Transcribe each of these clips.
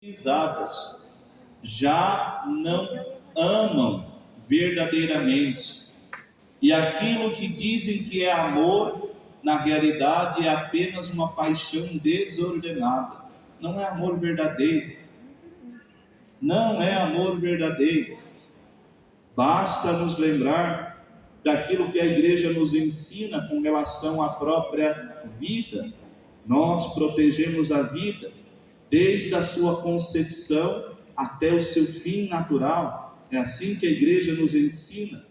utilizadas, já não amam verdadeiramente. E aquilo que dizem que é amor, na realidade é apenas uma paixão desordenada. Não é amor verdadeiro. Não é amor verdadeiro. Basta nos lembrar daquilo que a igreja nos ensina com relação à própria vida. Nós protegemos a vida desde a sua concepção até o seu fim natural. É assim que a igreja nos ensina.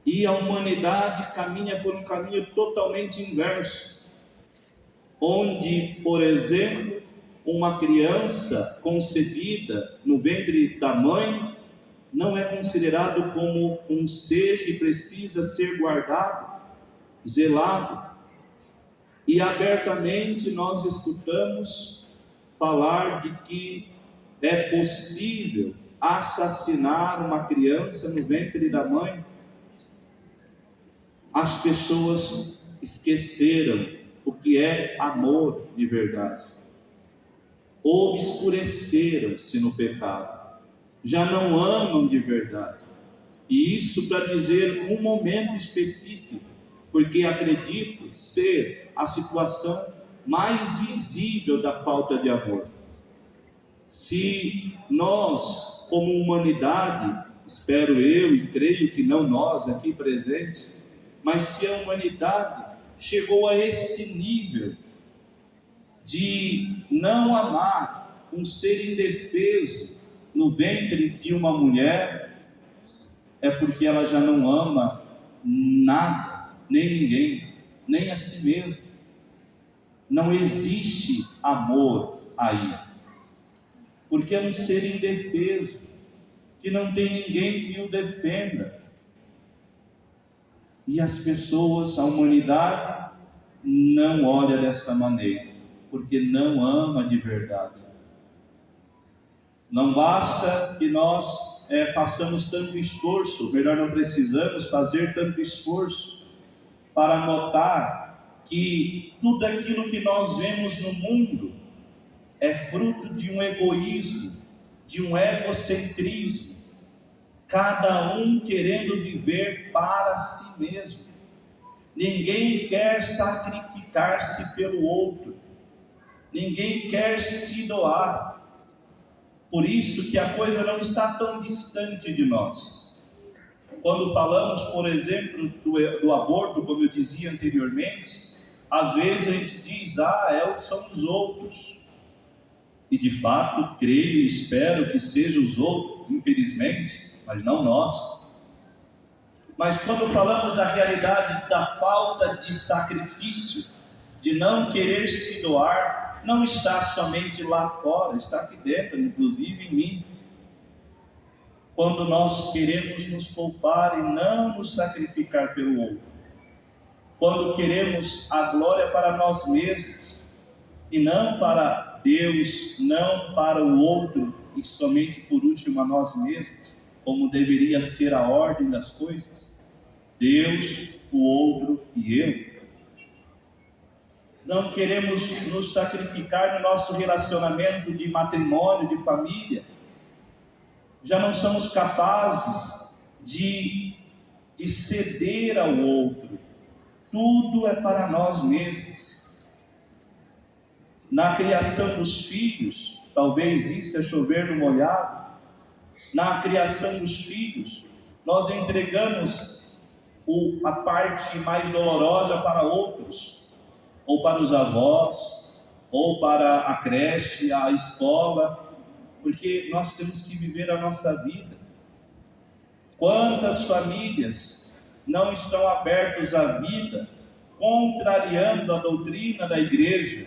E a humanidade caminha por um caminho totalmente inverso, onde, por exemplo, uma criança concebida no ventre da mãe não é considerado como um ser que precisa ser guardado, zelado. E abertamente nós escutamos falar de que é possível assassinar uma criança no ventre da mãe. As pessoas esqueceram o que é amor de verdade. Obscureceram-se no pecado. Já não amam de verdade. E isso para dizer um momento específico, porque acredito ser a situação mais visível da falta de amor. Se nós, como humanidade, espero eu e creio que não nós aqui presentes, mas se a humanidade chegou a esse nível de não amar um ser indefeso no ventre de uma mulher, é porque ela já não ama nada, nem ninguém, nem a si mesma. Não existe amor aí, porque é um ser indefeso, que não tem ninguém que o defenda. E as pessoas, a humanidade, não olha desta maneira, porque não ama de verdade. Não basta que nós façamos tanto esforço, melhor, não precisamos fazer tanto esforço para notar que tudo aquilo que nós vemos no mundo é fruto de um egoísmo, de um egocentrismo, cada um querendo viver para si mesmo. Ninguém quer sacrificar-se pelo outro, ninguém quer se doar. Por isso que a coisa não está tão distante de nós. Quando falamos, por exemplo, do aborto, como eu dizia anteriormente, às vezes a gente diz, são os outros. E de fato, creio e espero que sejam os outros, infelizmente, mas não nós. Mas quando falamos da realidade da falta de sacrifício, de não querer se doar, não está somente lá fora, está aqui dentro, inclusive em mim. Quando nós queremos nos poupar e não nos sacrificar pelo outro, quando queremos a glória para nós mesmos e não para Deus, não para o outro e somente por último a nós mesmos, como deveria ser a ordem das coisas, Deus, o outro e eu. Não queremos nos sacrificar no nosso relacionamento de matrimônio, de família. Já não somos capazes de ceder ao outro. Tudo é para nós mesmos. Na criação dos filhos, talvez isso é chover no molhado. Na criação dos filhos, nós entregamos a parte mais dolorosa para outros, ou para os avós, ou para a creche, a escola, porque nós temos que viver a nossa vida. Quantas famílias não estão abertas à vida, contrariando a doutrina da igreja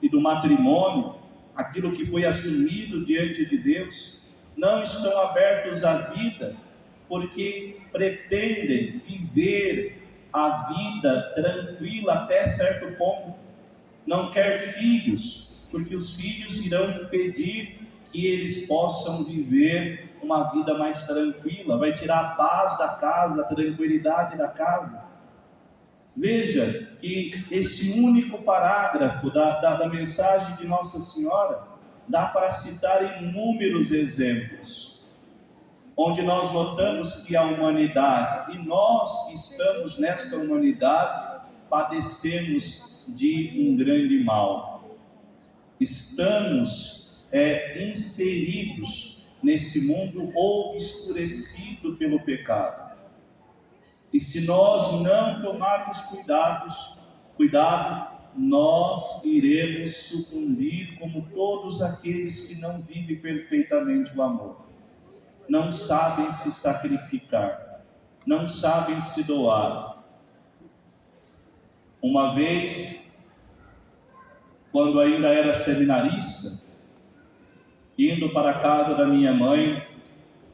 e do matrimônio, aquilo que foi assumido diante de Deus, não estão abertos à vida, porque pretendem viver a vida tranquila até certo ponto. Não quer filhos, porque os filhos irão impedir que eles possam viver uma vida mais tranquila, vai tirar a paz da casa, a tranquilidade da casa. Veja que esse único parágrafo da mensagem de Nossa Senhora dá para citar inúmeros exemplos, onde nós notamos que a humanidade, e nós que estamos nesta humanidade, padecemos de um grande mal. Estamos inseridos nesse mundo obscurecido pelo pecado. E se nós não tomarmos cuidado, nós iremos sucumbir como todos aqueles que não vivem perfeitamente o amor. Não sabem se sacrificar, não sabem se doar. Uma vez, quando ainda era seminarista, indo para a casa da minha mãe,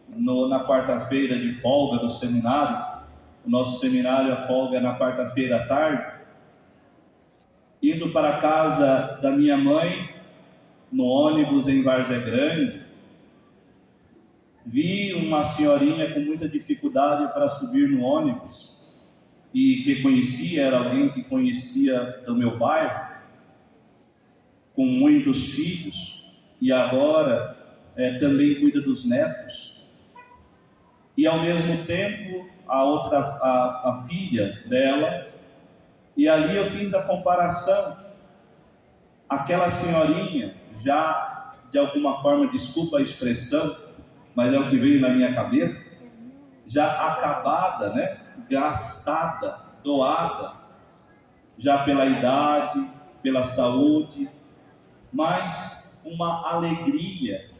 na quarta-feira de folga do seminário, o nosso seminário, a folga é na quarta-feira à tarde, indo para a casa da minha mãe, no ônibus em Várzea Grande, vi uma senhorinha com muita dificuldade para subir no ônibus, e reconheci, era alguém que conhecia do meu bairro, com muitos filhos, e agora também cuida dos netos. E ao mesmo tempo, a filha dela, e ali eu fiz a comparação. Aquela senhorinha, já de alguma forma, desculpa a expressão, mas é o que veio na minha cabeça, já acabada, gastada, doada, já pela idade, pela saúde, mas uma alegria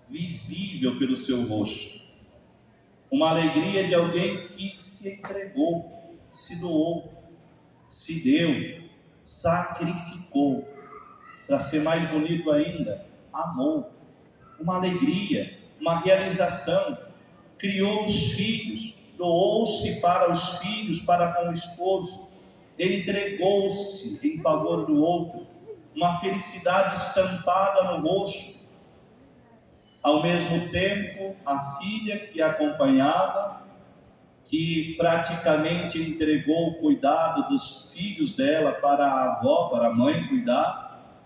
visível pelo seu rosto. Uma alegria de alguém que se entregou, se doou, se deu, sacrificou. Para ser mais bonito ainda, amou. Uma alegria, uma realização. Criou os filhos, doou-se para os filhos, para com o esposo, entregou-se em favor do outro. Uma felicidade estampada no rosto. Ao mesmo tempo, a filha que acompanhava, que praticamente entregou o cuidado dos filhos dela para a avó, para a mãe cuidar,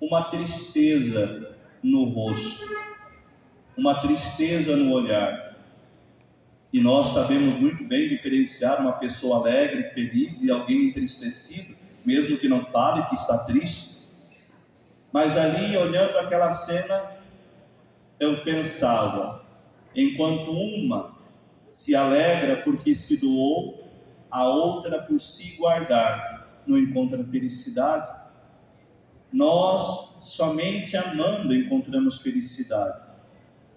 uma tristeza no rosto, uma tristeza no olhar. E nós sabemos muito bem diferenciar uma pessoa alegre, feliz e alguém entristecido, mesmo que não fale que está triste. Mas ali, olhando aquela cena, eu pensava, enquanto uma se alegra porque se doou, a outra por se guardar não encontra felicidade. Nós, somente amando, encontramos felicidade.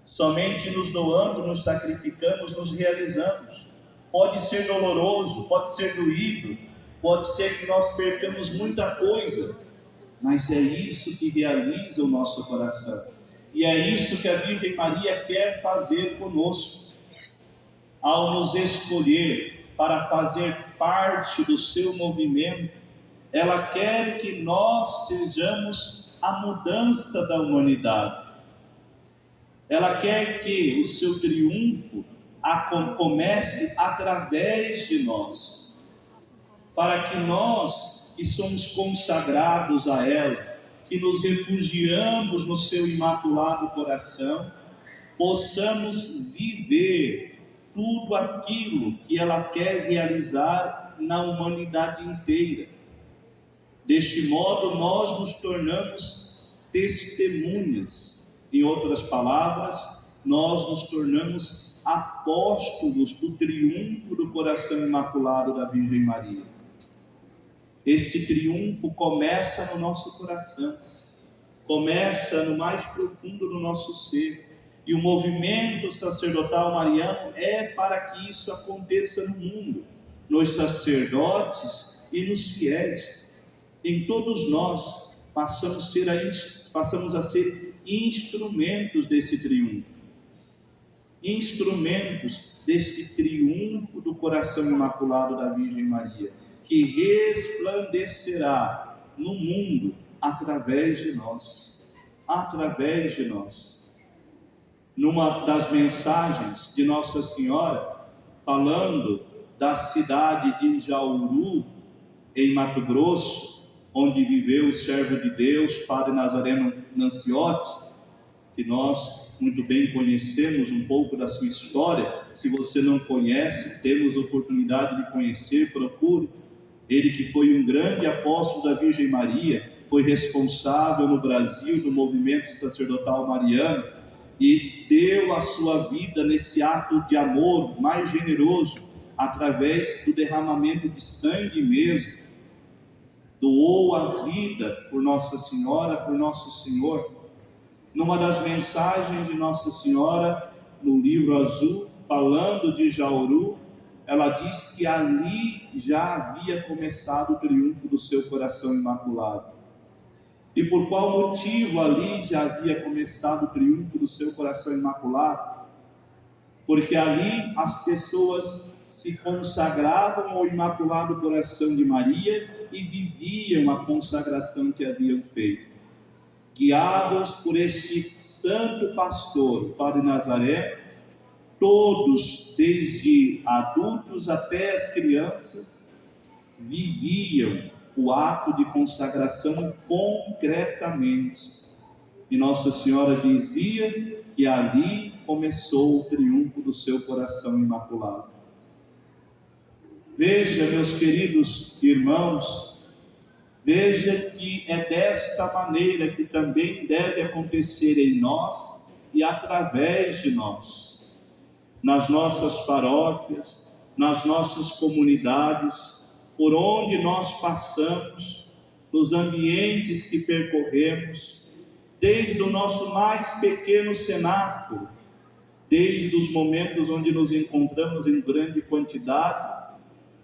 Somente nos doando, nos sacrificamos, nos realizamos. Pode ser doloroso, pode ser doído, pode ser que nós percamos muita coisa, mas é isso que realiza o nosso coração. E é isso que a Virgem Maria quer fazer conosco. Ao nos escolher para fazer parte do seu movimento, ela quer que nós sejamos a mudança da humanidade. Ela quer que o seu triunfo comece através de nós, para que nós, que somos consagrados a ela, que nos refugiamos no seu imaculado coração, possamos viver tudo aquilo que ela quer realizar na humanidade inteira. Deste modo, nós nos tornamos testemunhas. Em outras palavras, nós nos tornamos apóstolos do triunfo do coração imaculado da Virgem Maria. Esse triunfo começa no nosso coração, começa no mais profundo do nosso ser. E o movimento sacerdotal mariano é para que isso aconteça no mundo, nos sacerdotes e nos fiéis. Em todos nós passamos a ser instrumentos desse triunfo, instrumentos deste triunfo do coração imaculado da Virgem Maria, que resplandecerá no mundo através de nós, Numa das mensagens de Nossa Senhora, falando da cidade de Jauru, em Mato Grosso, onde viveu o servo de Deus, Padre Nazareno Nanciotti, que nós muito bem conhecemos um pouco da sua história. Se você não conhece, temos oportunidade de conhecer, procure. Ele que foi um grande apóstolo da Virgem Maria, foi responsável no Brasil do movimento sacerdotal mariano e deu a sua vida nesse ato de amor mais generoso, através do derramamento de sangue mesmo, doou a vida por Nossa Senhora, por Nosso Senhor. Numa das mensagens de Nossa Senhora, no livro azul, falando de Jauru, ela diz que ali já havia começado o triunfo do seu coração imaculado. E por qual motivo ali já havia começado o triunfo do seu coração imaculado? Porque ali as pessoas se consagravam ao Imaculado Coração de Maria e viviam a consagração que haviam feito. Guiados por este santo pastor, Padre Nazaré, todos, desde adultos até as crianças, viviam o ato de consagração concretamente. E Nossa Senhora dizia que ali começou o triunfo do seu coração imaculado. Veja, meus queridos irmãos, veja que é desta maneira que também deve acontecer em nós e através de nós, nas nossas paróquias, nas nossas comunidades, por onde nós passamos, nos ambientes que percorremos, desde o nosso mais pequeno cenáculo, desde os momentos onde nos encontramos em grande quantidade,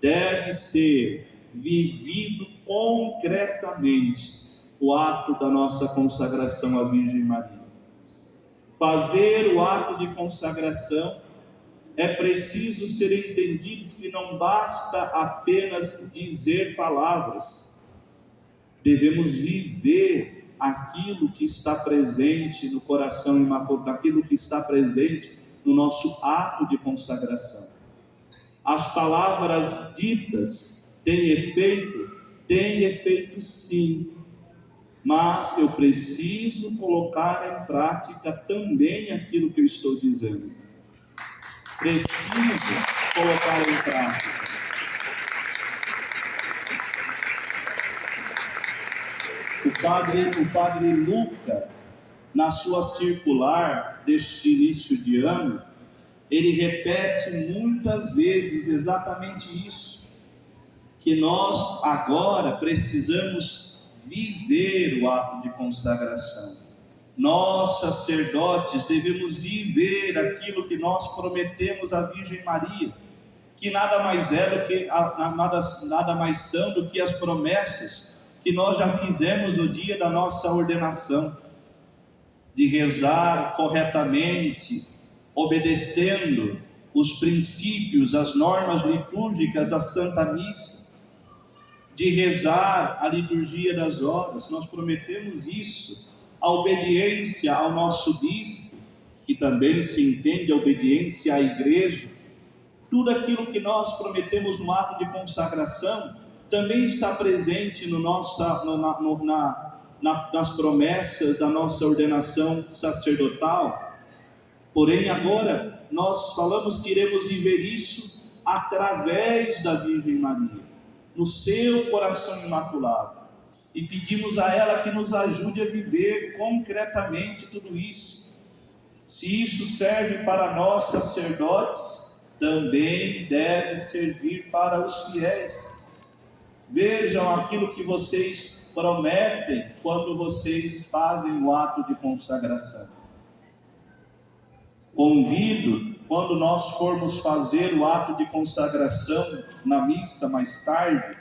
deve ser vivido concretamente o ato da nossa consagração à Virgem Maria. Fazer o ato de consagração é preciso ser entendido que não basta apenas dizer palavras, devemos viver aquilo que está presente no coração imaculado, aquilo que está presente no nosso ato de consagração. As palavras ditas têm efeito sim, mas eu preciso colocar em prática também aquilo que eu estou dizendo. Preciso colocar em prática. O padre Luca, na sua circular deste início de ano, ele repete muitas vezes exatamente isso, que nós agora precisamos viver o ato de consagração. Nós, sacerdotes, devemos viver aquilo que nós prometemos à Virgem Maria, que nada mais é do que nada mais são do que as promessas que nós já fizemos no dia da nossa ordenação, de rezar corretamente, obedecendo os princípios, as normas litúrgicas, a Santa Missa, de rezar a liturgia das horas. Nós prometemos isso, a obediência ao nosso bispo, que também se entende a obediência à igreja. Tudo aquilo que nós prometemos no ato de consagração também está presente nas promessas da nossa ordenação sacerdotal. Porém, agora nós falamos que iremos viver isso através da Virgem Maria, no seu coração imaculado, e pedimos a ela que nos ajude a viver concretamente tudo isso. Se isso serve para nós sacerdotes, também deve servir para os fiéis. Vejam aquilo que vocês prometem quando vocês fazem o ato de consagração. Convido, quando nós formos fazer o ato de consagração na missa mais tarde,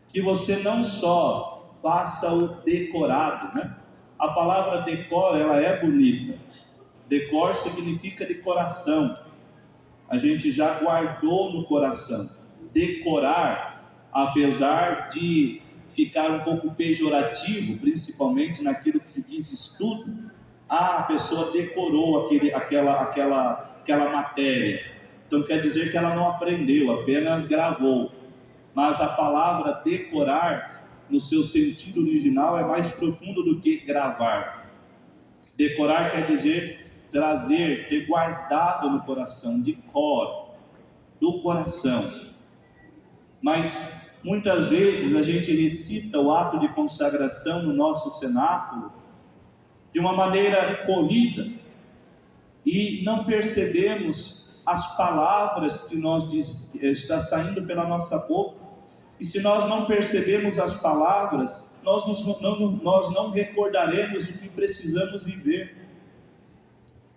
que você não só faça o decorado, né? A palavra decor, ela é bonita. Decor significa de coração. A gente já guardou no coração. Decorar, apesar de ficar um pouco pejorativo, principalmente naquilo que se diz estudo, a pessoa decorou aquela matéria. Então quer dizer que ela não aprendeu, apenas gravou. Mas a palavra decorar no seu sentido original, é mais profundo do que gravar. Decorar quer dizer trazer, ter guardado no coração, de cor, do coração. Mas muitas vezes a gente recita o ato de consagração no nosso cenáculo de uma maneira corrida e não percebemos as palavras que está saindo pela nossa boca. E se nós não percebemos as palavras, nós não recordaremos o que precisamos viver.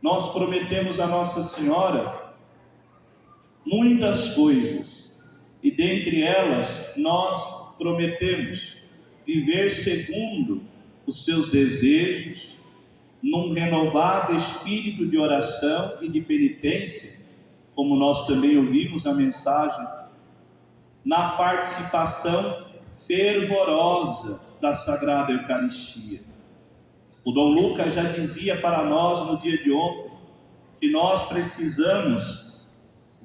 Nós prometemos a Nossa Senhora muitas coisas, e dentre elas nós prometemos viver segundo os seus desejos, num renovado espírito de oração e de penitência, como nós também ouvimos na mensagem, na participação fervorosa da Sagrada Eucaristia. O Dom Lucas já dizia para nós no dia de ontem que nós precisamos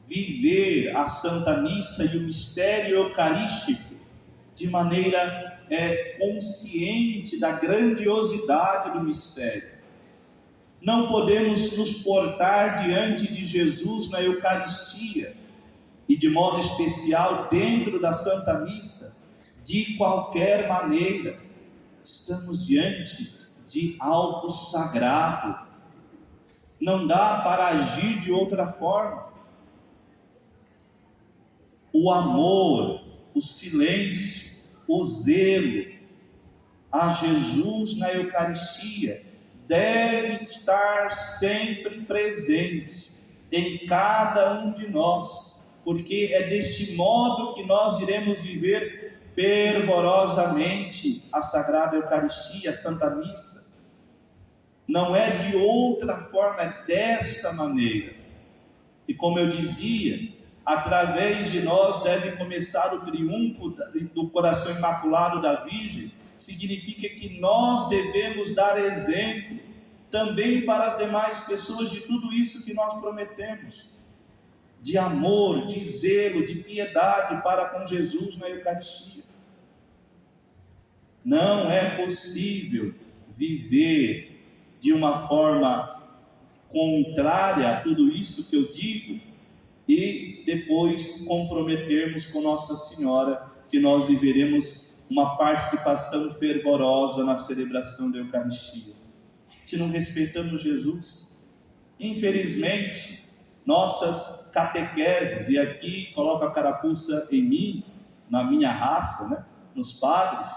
viver a Santa Missa e o mistério eucarístico de maneira consciente da grandiosidade do mistério. Não podemos nos portar diante de Jesus na Eucaristia e de modo especial dentro da Santa Missa de qualquer maneira. Estamos diante de algo sagrado. Não dá para agir de outra forma. O amor, o silêncio, o zelo a Jesus na Eucaristia deve estar sempre presente em cada um de nós, porque é deste modo que nós iremos viver fervorosamente a Sagrada Eucaristia, a Santa Missa. Não é de outra forma, é desta maneira. E como eu dizia, através de nós deve começar o triunfo do coração imaculado da Virgem. Significa que nós devemos dar exemplo também para as demais pessoas de tudo isso que nós prometemos, de amor, de zelo, de piedade para com Jesus na Eucaristia. Não é possível viver de uma forma contrária a tudo isso que eu digo e depois comprometermos com Nossa Senhora que nós viveremos uma participação fervorosa na celebração da Eucaristia. Se não respeitamos Jesus, infelizmente, nossas catequeses, e aqui coloco a carapuça em mim, na minha raça, né, nos padres,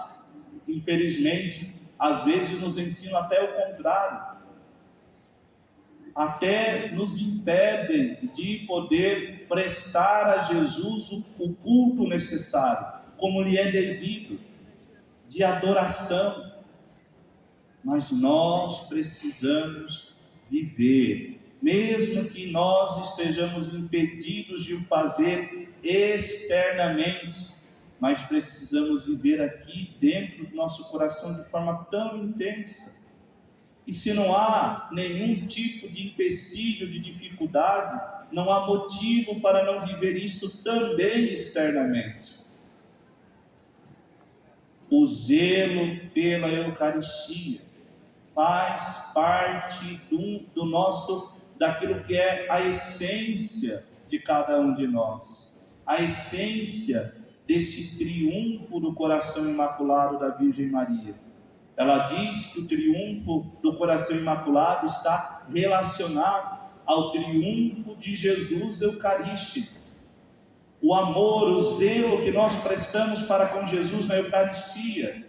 infelizmente, às vezes nos ensinam até o contrário, até nos impedem de poder prestar a Jesus o culto necessário, como lhe é devido, de adoração. Mas nós precisamos viver, mesmo que nós estejamos impedidos de o fazer externamente, mas precisamos viver aqui dentro do nosso coração de forma tão intensa. E se não há nenhum tipo de empecilho, de dificuldade, não há motivo para não viver isso também externamente. O zelo pela Eucaristia faz parte daquilo que é a essência de cada um de nós, a essência desse triunfo do coração imaculado da Virgem Maria. Ela diz que o triunfo do coração imaculado está relacionado ao triunfo de Jesus eucarístico. O amor, o zelo que nós prestamos para com Jesus na Eucaristia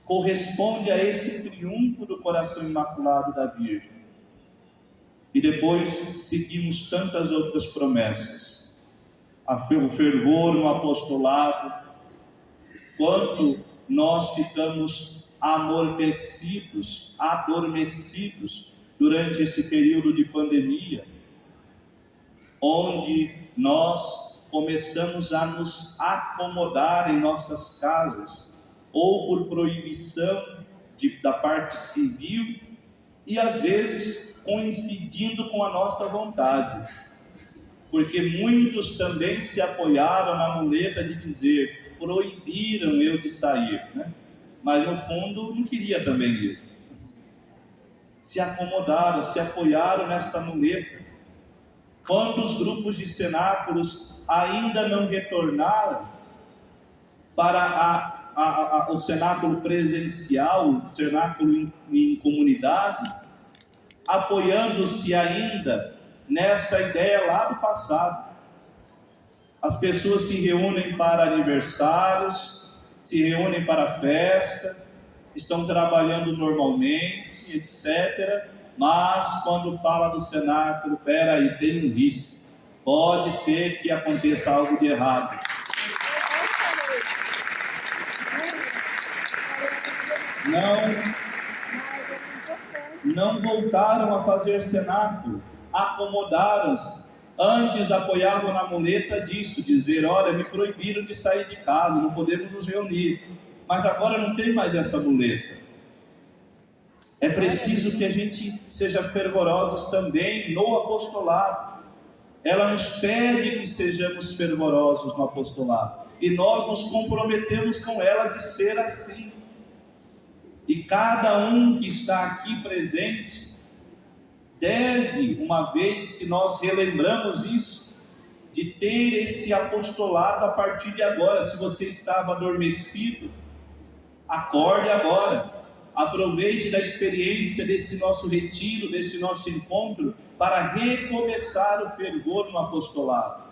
corresponde a esse triunfo do coração imaculado da Virgem. E depois seguimos tantas outras promessas. O fervor no apostolado, quanto nós ficamos adormecidos durante esse período de pandemia, onde nós começamos a nos acomodar em nossas casas, ou por proibição da parte civil, e às vezes coincidindo com a nossa vontade, porque muitos também se apoiaram na muleta de dizer: proibiram eu de sair, né? Mas no fundo não queria também ir. Se acomodaram, se apoiaram nesta muleta. Quantos grupos de cenáculos ainda não retornaram para o cenáculo presencial, o cenáculo em comunidade, apoiando-se ainda nesta ideia lá do passado. As pessoas se reúnem para aniversários, se reúnem para festa, estão trabalhando normalmente, etc. Mas quando fala do cenáculo, peraí, tem um risco. Pode ser que aconteça algo de errado. Não voltaram a fazer cenáculo, acomodaram-se. Antes apoiavam na muleta disso, dizer, olha, me proibiram de sair de casa, não podemos nos reunir. Mas agora não tem mais essa muleta. É preciso que a gente seja fervorosos também no apostolado. Ela nos pede que sejamos fervorosos no apostolado. E nós nos comprometemos com ela de ser assim. E cada um que está aqui presente deve, uma vez que nós relembramos isso, de ter esse apostolado a partir de agora. Se você estava adormecido, acorde agora. Aproveite da experiência desse nosso retiro, desse nosso encontro, para recomeçar o fervor no apostolado.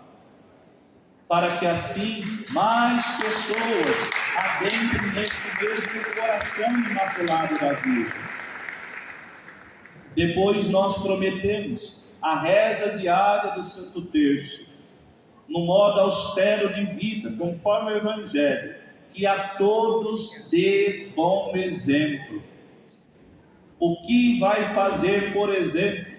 Para que assim mais pessoas adentrem nesse mesmo coração imaculado da vida. Depois nós prometemos a reza diária do Santo Terço, no modo austero de vida, conforme o Evangelho, que a todos dê bom exemplo. O que vai fazer, por exemplo,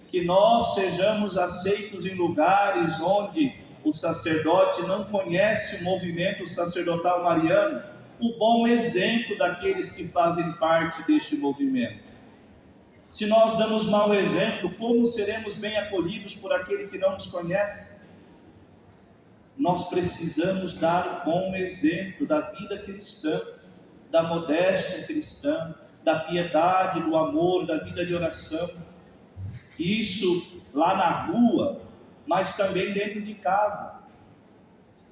que nós sejamos aceitos em lugares onde o sacerdote não conhece o movimento sacerdotal mariano? O bom exemplo daqueles que fazem parte deste movimento. Se nós damos mau exemplo, como seremos bem acolhidos por aquele que não nos conhece? Nós precisamos dar um bom exemplo da vida cristã, da modéstia cristã, da piedade, do amor, da vida de oração. Isso lá na rua, mas também dentro de casa,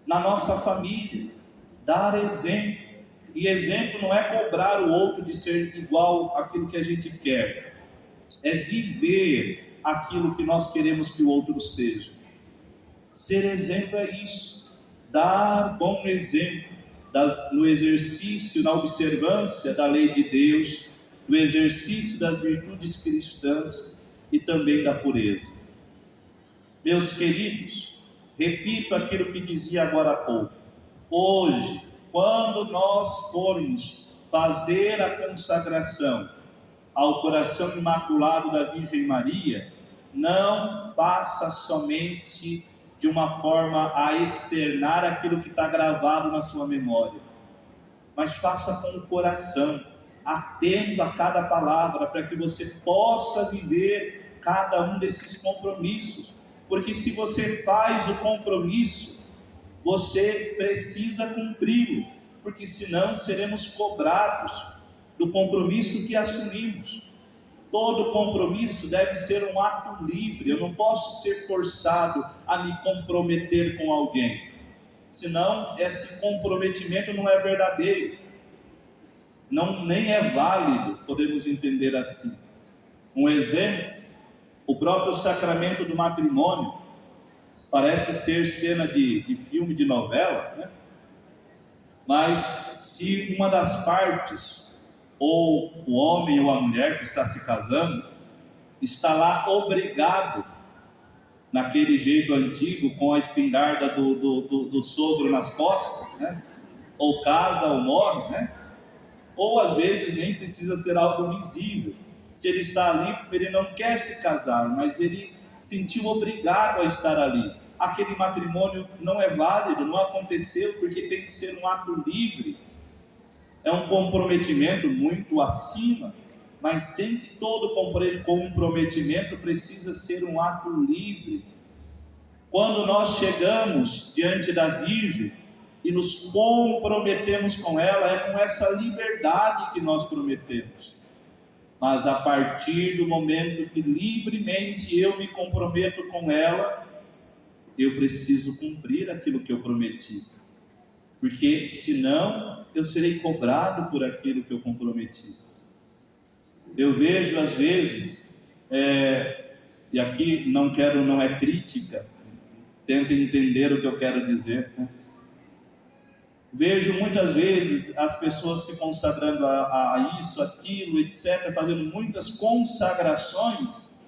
na nossa família. Dar exemplo. E exemplo não é cobrar o outro de ser igual àquilo que a gente quer. É viver aquilo que nós queremos que o outro seja. Ser exemplo é isso. Dar bom exemplo no exercício, na observância da lei de Deus, no exercício das virtudes cristãs e também da pureza. Meus queridos, repito aquilo que dizia agora há pouco. Hoje, quando nós formos fazer a consagração ao coração imaculado da Virgem Maria, não faça somente de uma forma a externar aquilo que está gravado na sua memória, mas faça com o coração, atento a cada palavra, para que você possa viver cada um desses compromissos. Porque se você faz o compromisso, você precisa cumpri-lo, porque senão seremos cobrados do compromisso que assumimos. Todo compromisso deve ser um ato livre. Eu não posso ser forçado a me comprometer com alguém, senão esse comprometimento não é verdadeiro, nem é válido, podemos entender assim. Um exemplo, o próprio sacramento do matrimônio, parece ser cena de filme, de novela, né? Mas se uma das partes, ou o homem ou a mulher que está se casando, está lá obrigado, naquele jeito antigo, com a espingarda do sogro nas costas, né? Ou casa ou morre, né? Ou às vezes nem precisa ser algo visível. Se ele está ali porque ele não quer se casar, mas ele sentiu obrigado a estar ali, aquele matrimônio não é válido, não aconteceu, porque tem que ser um ato livre. É um comprometimento muito acima, mas tem que todo comprometimento precisa ser um ato livre. Quando nós chegamos diante da Virgem e nos comprometemos com ela, é com essa liberdade que nós prometemos. Mas a partir do momento que livremente eu me comprometo com ela, eu preciso cumprir aquilo que eu prometi. Porque senão eu serei cobrado por aquilo que eu comprometi. Eu vejo às vezes, e aqui não é crítica, tentem entender o que eu quero dizer, né? Vejo muitas vezes as pessoas se consagrando a isso, aquilo, etc., fazendo muitas consagrações,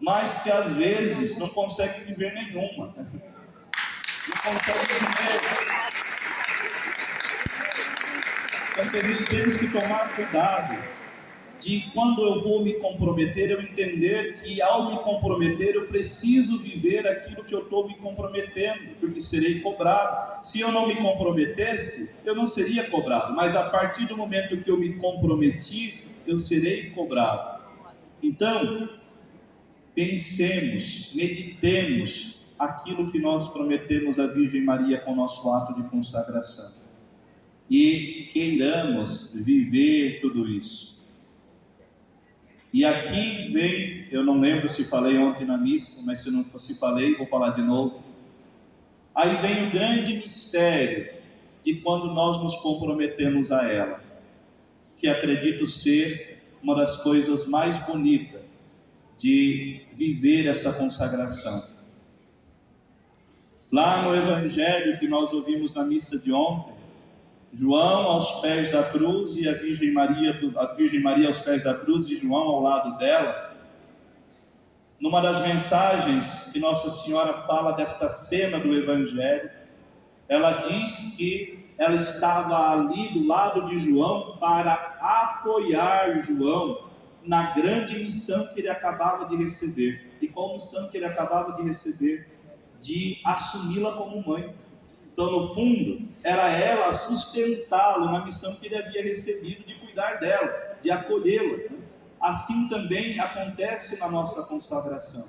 mas que às vezes não conseguem viver nenhuma. Não conseguem viver. Então temos que tomar cuidado de quando eu vou me comprometer, eu entender que ao me comprometer eu preciso viver aquilo que eu estou me comprometendo, porque serei cobrado. Se eu não me comprometesse, eu não seria cobrado, mas a partir do momento que eu me comprometi, eu serei cobrado. Então, pensemos, meditemos aquilo que nós prometemos à Virgem Maria com o nosso ato de consagração e queiramos viver tudo isso. E aqui vem, eu não lembro se falei ontem na missa, mas se não fosse falei, vou falar de novo. Aí vem o grande mistério de quando nós nos comprometemos a ela, que acredito ser uma das coisas mais bonitas de viver essa consagração. Lá no Evangelho que nós ouvimos na missa de ontem, João aos pés da cruz e a Virgem Maria aos pés da cruz e João ao lado dela. Numa das mensagens que Nossa Senhora fala desta cena do Evangelho, ela diz que ela estava ali do lado de João para apoiar João na grande missão que ele acabava de receber. E qual missão que ele acabava de receber? De assumi-la como mãe. Então, no fundo, era ela sustentá-lo na missão que ele havia recebido de cuidar dela, de acolhê-la. Assim também acontece na nossa consagração.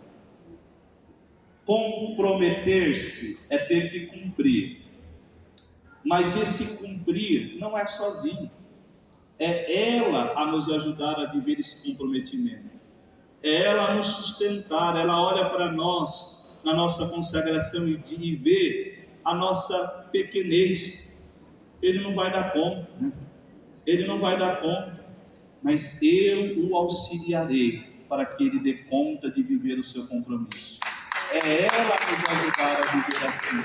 Comprometer-se é ter que cumprir. Mas esse cumprir não é sozinho. É ela a nos ajudar a viver esse comprometimento. É ela a nos sustentar. Ela olha para nós na nossa consagração e vê a nossa pequenez. Ele não vai dar conta, né? Ele não vai dar conta, mas eu o auxiliarei para que ele dê conta de viver o seu compromisso. É ela a nos ajudar a viver assim.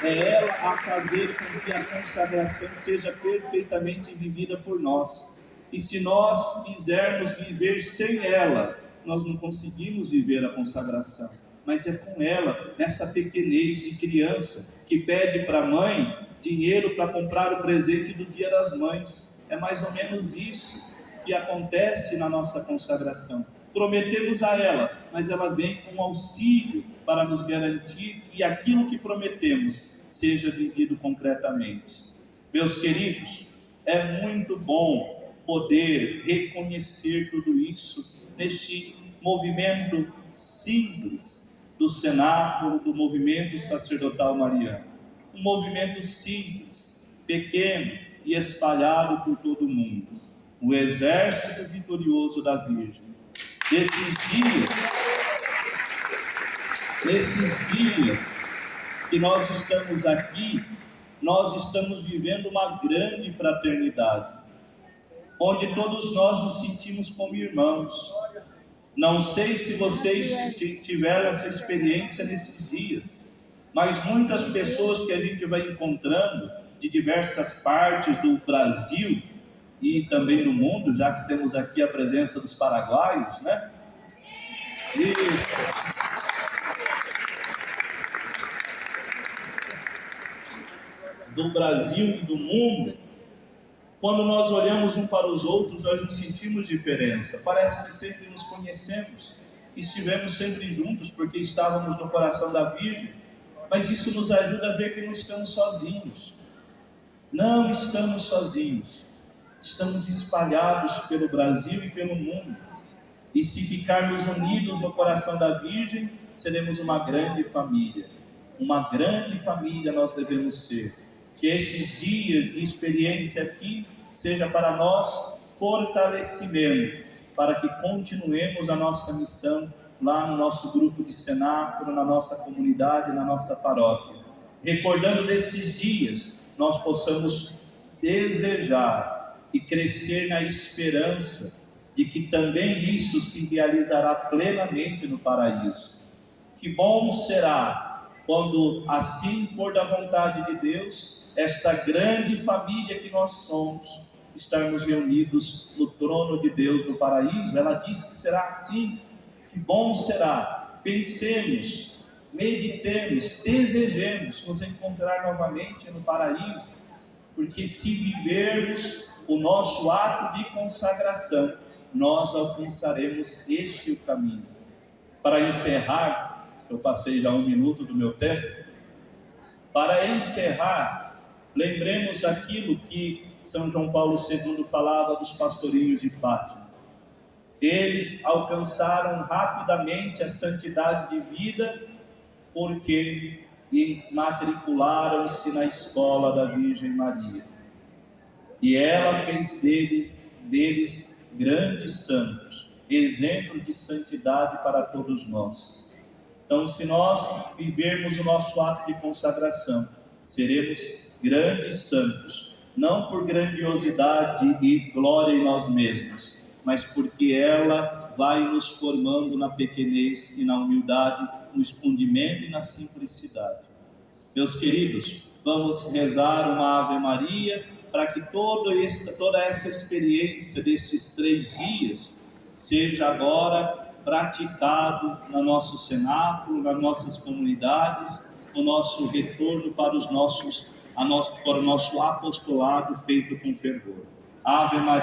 É ela a fazer com que a consagração seja perfeitamente vivida por nós. E se nós quisermos viver sem ela, nós não conseguimos viver a consagração. Mas é com ela, nessa pequenez de criança, que pede para a mãe dinheiro para comprar o presente do Dia das Mães. É mais ou menos isso que acontece na nossa consagração. Prometemos a ela, mas ela vem com auxílio para nos garantir que aquilo que prometemos seja vivido concretamente. Meus queridos, é muito bom poder reconhecer tudo isso neste movimento simples do cenáculo do movimento sacerdotal mariano. Um movimento simples, pequeno e espalhado por todo o mundo. O exército vitorioso da Virgem. Nesses dias que nós estamos aqui, nós estamos vivendo uma grande fraternidade, onde todos nós nos sentimos como irmãos. Não sei se vocês tiveram essa experiência nesses dias, mas muitas pessoas que a gente vai encontrando de diversas partes do Brasil e também do mundo, já que temos aqui a presença dos paraguaios, né? Isso. Do Brasil e do mundo, quando nós olhamos um para os outros, nós nos sentimos diferença. Parece que sempre nos conhecemos, estivemos sempre juntos, porque estávamos no coração da Virgem, mas isso nos ajuda a ver que não estamos sozinhos. Não estamos sozinhos. Estamos espalhados pelo Brasil e pelo mundo. E se ficarmos unidos no coração da Virgem, seremos uma grande família. uma grande família nós devemos ser. Que esses dias de experiência aqui seja para nós fortalecimento, para que continuemos a nossa missão lá no nosso grupo de cenáculo, na nossa comunidade, na nossa paróquia. Recordando desses dias, nós possamos desejar e crescer na esperança de que também isso se realizará plenamente no paraíso. Que bom será quando, assim for da vontade de Deus, esta grande família que nós somos, estarmos reunidos no trono de Deus no paraíso. Ela diz que será assim. Que bom será. Pensemos, meditemos, desejemos nos encontrar novamente no paraíso, porque se vivermos o nosso ato de consagração, nós alcançaremos este caminho. Para encerrar, eu passei já 1 minuto do meu tempo, para encerrar, lembremos aquilo que São João Paulo II falava dos pastorinhos de Fátima. Eles alcançaram rapidamente a santidade de vida porque matricularam-se na escola da Virgem Maria. E ela fez deles grandes santos, exemplo de santidade para todos nós. Então, se nós vivermos o nosso ato de consagração, seremos grandes santos, não por grandiosidade e glória em nós mesmos, mas porque ela vai nos formando na pequenez e na humildade, no escondimento e na simplicidade. Meus queridos, vamos rezar uma Ave Maria para que toda essa experiência desses 3 dias seja agora praticado no nosso cenáculo, nas nossas comunidades, no nosso retorno para o nosso apostolado feito com fervor. Ave Maria.